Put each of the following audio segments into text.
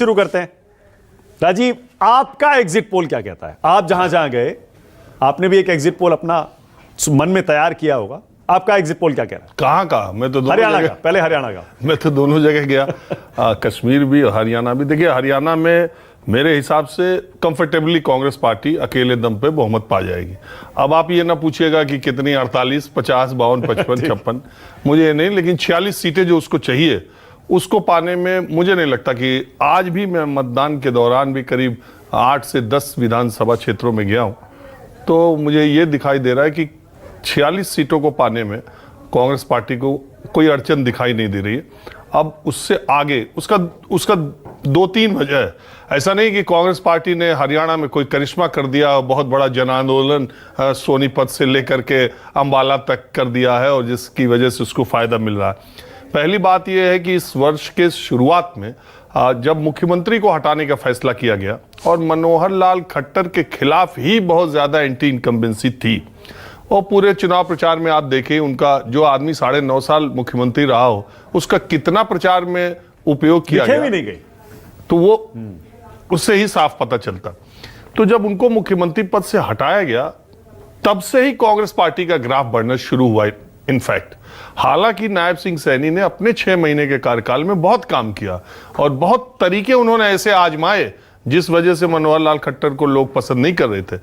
शुरू करते हैं। राजीव, आपका एग्जिट पोल क्या कहता है? आप जहां जहां गए, आपने भी एक एग्जिट पोल अपना मन में तैयार किया होगा। आपका एग्जिट पोल क्या कह रहा है? कहाँ का? मैं तो हरियाणा का, पहले हरियाणा का। मैं तो दोनों जगह गया, कश्मीर भी और हरियाणा भी। देखिए, हरियाणा में मेरे हिसाब से कंफर्टेबली कांग्रेस पार्टी अकेले दम पे बहुमत पा जाएगी। अब आप ये ना पूछिएगा कि कितनी, 48, 50, 52, 55, 56, मुझे ये नहीं, लेकिन 46 सीटें जो उसको चाहिए उसको पाने में मुझे नहीं लगता कि, आज भी मैं मतदान के दौरान भी करीब 8 से 10 विधानसभा क्षेत्रों में गया हूं, तो मुझे ये दिखाई दे रहा है कि 46 सीटों को पाने में कांग्रेस पार्टी को कोई अड़चन दिखाई नहीं दे रही है। अब उससे आगे उसका 2-3 वजह है। ऐसा नहीं कि कांग्रेस पार्टी ने हरियाणा में कोई करिश्मा कर दिया, बहुत बड़ा जन आंदोलन सोनीपत से लेकर के अंबाला तक कर दिया है और जिसकी वजह से उसको फायदा मिल रहा है। पहली बात यह है कि इस वर्ष के शुरुआत में जब मुख्यमंत्री को हटाने का फैसला किया गया और मनोहर लाल खट्टर के खिलाफ ही बहुत ज्यादा एंटी इनकम्बेंसी थी, और पूरे चुनाव प्रचार में आप देखें, उनका जो आदमी 9.5 साल मुख्यमंत्री रहा हो, उसका कितना प्रचार में उपयोग किया गया, भी नहीं गई, तो वो उससे ही साफ पता चलता। तो जब उनको मुख्यमंत्री पद से हटाया गया, तब से ही कांग्रेस पार्टी का ग्राफ बढ़ना शुरू हुआ। इनफैक्ट, हालांकि नायब सिंह सैनी ने अपने 6 महीने के कार्यकाल में बहुत काम किया और बहुत तरीके उन्होंने ऐसे आजमाए जिस वजह से मनोहर लाल खट्टर को लोग पसंद नहीं कर रहे थे।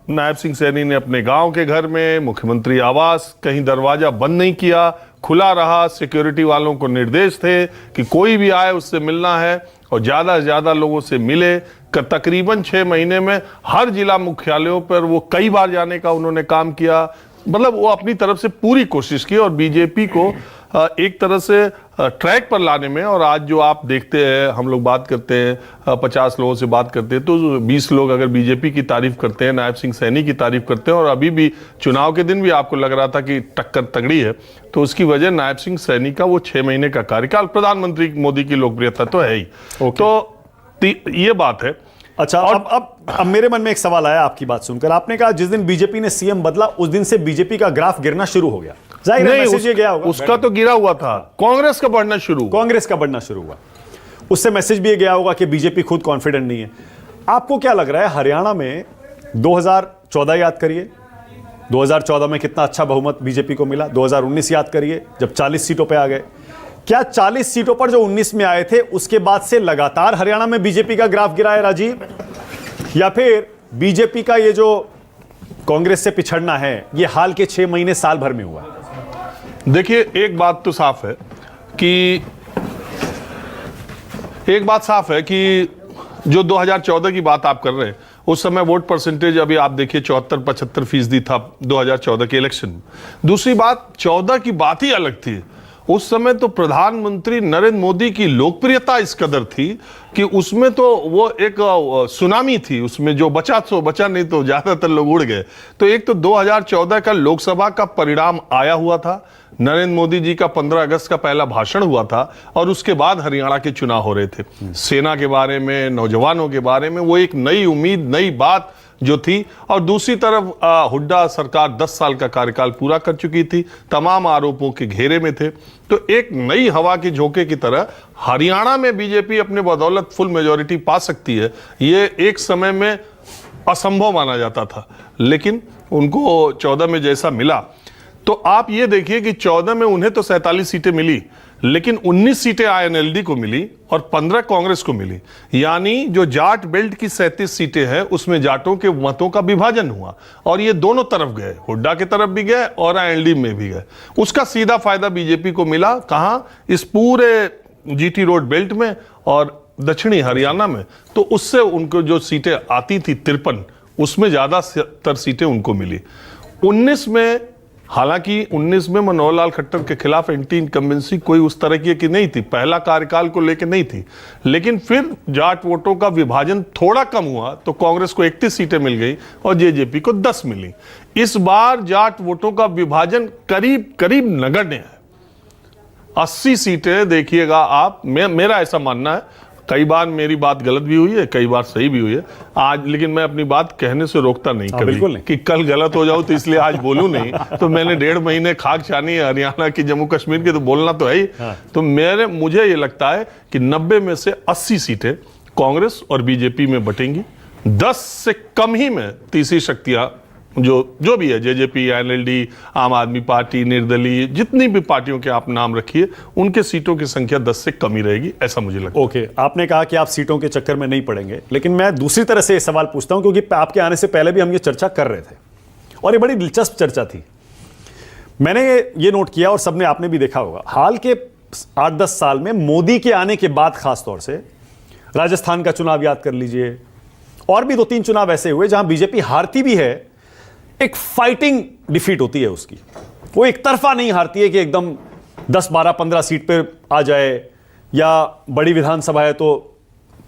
नायब सिंह सैनी ने अपने गांव के घर में मुख्यमंत्री आवास, कहीं दरवाजा बंद नहीं किया, खुला रहा। सिक्योरिटी वालों को निर्देश थे कि कोई भी आए उससे मिलना है, और ज्यादा से ज्यादा लोगों से मिले। तकरीबन 6 महीने में हर जिला मुख्यालयों पर वो कई बार जाने का उन्होंने काम किया। मतलब वो अपनी तरफ से पूरी कोशिश की और बीजेपी को एक तरह से ट्रैक पर लाने में। और आज जो आप देखते हैं, हम लोग बात करते हैं, 50 लोगों से बात करते हैं, तो 20 लोग अगर बीजेपी की तारीफ करते हैं, नायब सिंह सैनी की तारीफ करते हैं, और अभी भी चुनाव के दिन भी आपको लग रहा था कि टक्कर तगड़ी है, तो उसकी वजह नायब सिंह सैनी का वो 6 महीने का कार्यकाल, प्रधानमंत्री मोदी की लोकप्रियता तो है ही। तो ये बात है। अच्छा, अब मेरे मन में एक सवाल आया आपकी बात सुनकर। आपने कहा जिस दिन बीजेपी ने सीएम बदला उस दिन से बीजेपी का ग्राफ गिरना शुरू हो गया। जाहिर है मैसेज ये गया होगा, उसका तो गिरा हुआ था, कांग्रेस का बढ़ना शुरू हुआ। उससे मैसेज भी ये गया होगा कि बीजेपी खुद कॉन्फिडेंट नहीं है। आपको क्या लग रहा है, हरियाणा में 2014 याद करिए, 2014 में कितना अच्छा बहुमत बीजेपी को मिला। 2019 याद करिए, जब 40 सीटों पर आ गए। क्या 40 सीटों पर जो 19 में आए थे उसके बाद से लगातार हरियाणा में बीजेपी का ग्राफ गिरा है राजीव, या फिर बीजेपी का ये जो कांग्रेस से पिछड़ना है ये हाल के 6 महीने साल भर में हुआ? देखिए, एक बात साफ है कि जो 2014 की बात आप कर रहे हैं, उस समय वोट परसेंटेज अभी आप देखिए 74-75% था 2014 के इलेक्शन में। दूसरी बात, 14 की बात ही अलग थी। उस समय तो प्रधानमंत्री नरेंद्र मोदी की लोकप्रियता इस कदर थी कि उसमें तो वो एक सुनामी थी, उसमें जो बचा सो बचा, नहीं तो ज्यादातर लोग उड़ गए। तो एक तो 2014 का लोकसभा का परिणाम आया हुआ था, नरेंद्र मोदी जी का 15 अगस्त का पहला भाषण हुआ था, और उसके बाद हरियाणा के चुनाव हो रहे थे। सेना के बारे में, नौजवानों के बारे में वो एक नई उम्मीद, नई बात जो थी। और दूसरी तरफ हुड्डा सरकार 10 साल का कार्यकाल पूरा कर चुकी थी, तमाम आरोपों के घेरे में थे। तो एक नई हवा के झोंके की तरह हरियाणा में बीजेपी अपने बदौलत फुल मेजॉरिटी पा सकती है, ये एक समय में असंभव माना जाता था। लेकिन उनको 14 में जैसा मिला, तो आप ये देखिए कि 14 में उन्हें तो 47 सीटें मिली, लेकिन 19 सीटें आईएनएलडी को मिली और 15 कांग्रेस को मिली। यानी जो जाट बेल्ट की 37 सीटें हैं उसमें जाटों के मतों का विभाजन हुआ, और ये दोनों तरफ गए, हुड्डा की तरफ भी गए और आईएनएलडी में भी गए। उसका सीधा फायदा बीजेपी को मिला। कहां? इस पूरे जीटी रोड बेल्ट में और दक्षिणी हरियाणा में। तो उससे उनको जो सीटें आती थी 53, उसमें ज्यादातर सीटें उनको मिली। 19 में, हालांकि 19 में मनोहर लाल खट्टर के खिलाफ एंटी इनकम्बेंसी कोई उस तरह की नहीं थी, पहला कार्यकाल को लेकर नहीं थी, लेकिन फिर जाट वोटों का विभाजन थोड़ा कम हुआ तो कांग्रेस को 31 सीटें मिल गई और जेजेपी को 10 मिली। इस बार जाट वोटों का विभाजन करीब करीब नगण्य है। 80 सीटें देखिएगा आप, मेरा ऐसा मानना है, कई बार मेरी बात गलत भी हुई है, कई बार सही भी हुई है आज, लेकिन मैं अपनी बात कहने से रोकता नहीं कभी बिल्कुल नहीं। कि कल गलत हो जाऊं तो इसलिए आज बोलूं नहीं। तो मैंने 1.5 महीने खाक छानी है हरियाणा की, जम्मू कश्मीर की, तो बोलना तो है ही। तो मुझे ये लगता है कि 90 में से 80 सीटें कांग्रेस और बीजेपी में बटेंगी। 10 से कम ही में तीसरी शक्तियां जो भी है, जेजेपी, एनएलडी, आम आदमी पार्टी, निर्दलीय, जितनी भी पार्टियों के आप नाम रखिए, उनके सीटों की संख्या 10 से कम ही रहेगी, ऐसा मुझे लगता है। ओके, आपने कहा कि आप सीटों के चक्कर में नहीं पड़ेंगे, लेकिन मैं दूसरी तरह से ये सवाल पूछता हूं, क्योंकि आपके आने से पहले भी हम ये चर्चा कर रहे थे और ये बड़ी दिलचस्प चर्चा थी। मैंने ये नोट किया और सबने, आपने भी देखा होगा, हाल के 8-10 साल में मोदी के आने के बाद खासतौर से राजस्थान का चुनाव याद कर लीजिए, और भी 2-3 चुनाव ऐसे हुए जहां बीजेपी हारती भी है, एक फाइटिंग डिफीट होती है उसकी। वो एक तरफा नहीं हारती है कि एकदम 10, 12, 15 सीट पे आ जाए, या बड़ी विधानसभा है तो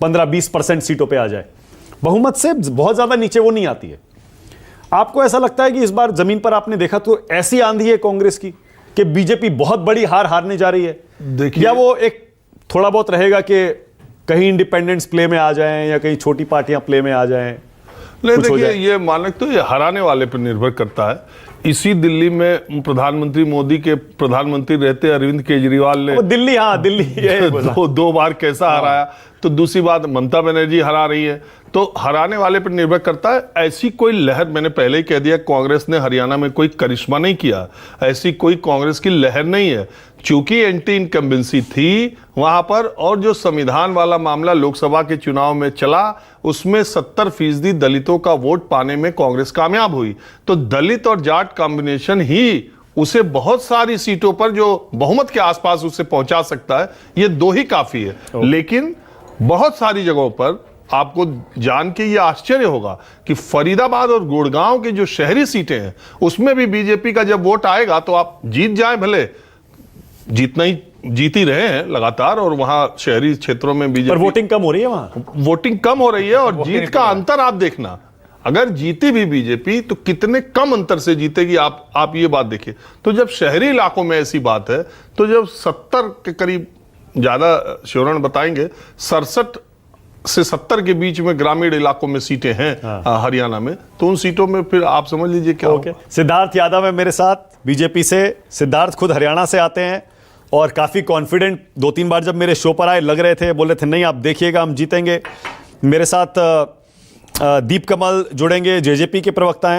15-20% सीटों पे आ जाए। बहुमत से बहुत ज्यादा नीचे वो नहीं आती है। आपको ऐसा लगता है कि इस बार जमीन पर आपने देखा तो ऐसी आंधी है कांग्रेस की कि बीजेपी बहुत बड़ी हार हारने जा रही है, देखिए, या वो एक थोड़ा बहुत रहेगा कि कहीं इंडिपेंडेंस प्ले में आ जाएं या कहीं छोटी पार्टियां प्ले में आ जाएं? नहीं, देखिए, ये मानक तो ये हराने वाले पर निर्भर करता है। इसी दिल्ली में प्रधानमंत्री मोदी के प्रधानमंत्री रहते अरविंद केजरीवाल ने दिल्ली, हाँ दिल्ली दो बार कैसा हराया। तो दूसरी बात, ममता बनर्जी हरा रही है, तो हराने वाले पर निर्भर करता है। ऐसी कोई लहर, मैंने पहले ही कह दिया, कांग्रेस ने हरियाणा में कोई करिश्मा नहीं किया, ऐसी कोई कांग्रेस की लहर नहीं है। चूंकि एंटी इनकम्बेंसी थी वहां पर, और जो संविधान वाला मामला लोकसभा के चुनाव में चला, उसमें 70% दलितों का वोट पाने में कांग्रेस कामयाब हुई। तो दलित और जाट कॉम्बिनेशन ही उसे बहुत सारी सीटों पर, जो बहुमत के आसपास, उसे पहुंचा सकता है। ये 2 ही काफी है। लेकिन बहुत सारी जगहों पर आपको जान के ये आश्चर्य होगा कि फरीदाबाद और गुड़गांव की जो शहरी सीटें हैं, उसमें भी बीजेपी का जब वोट आएगा तो आप जीत जाएं, भले जीतना ही जीत ही रहे हैं लगातार, और वहां शहरी क्षेत्रों में बीजेपी, पर वोटिंग कम हो रही है, वहां वोटिंग कम हो रही है। और जीत का अंतर आप देखना, अगर जीती भी बीजेपी तो कितने कम अंतर से जीतेगी, आप ये बात देखिए। तो जब शहरी इलाकों में ऐसी बात है, तो जब 70 के करीब, ज्यादा श्योरण बताएंगे, 67 से 70 के बीच में ग्रामीण इलाकों में सीटें हैं हरियाणा में, तो उन सीटों में फिर आप समझ लीजिए क्या होगा। सिद्धार्थ यादव है मेरे साथ बीजेपी से। सिद्धार्थ खुद हरियाणा से आते हैं और काफी कॉन्फिडेंट, 2-3 बार जब मेरे शो पर आए लग रहे थे, बोले थे नहीं आप देखिएगा हम जीतेंगे। मेरे साथ दीप कमल जुड़ेंगे, जेजेपी के प्रवक्ता हैं।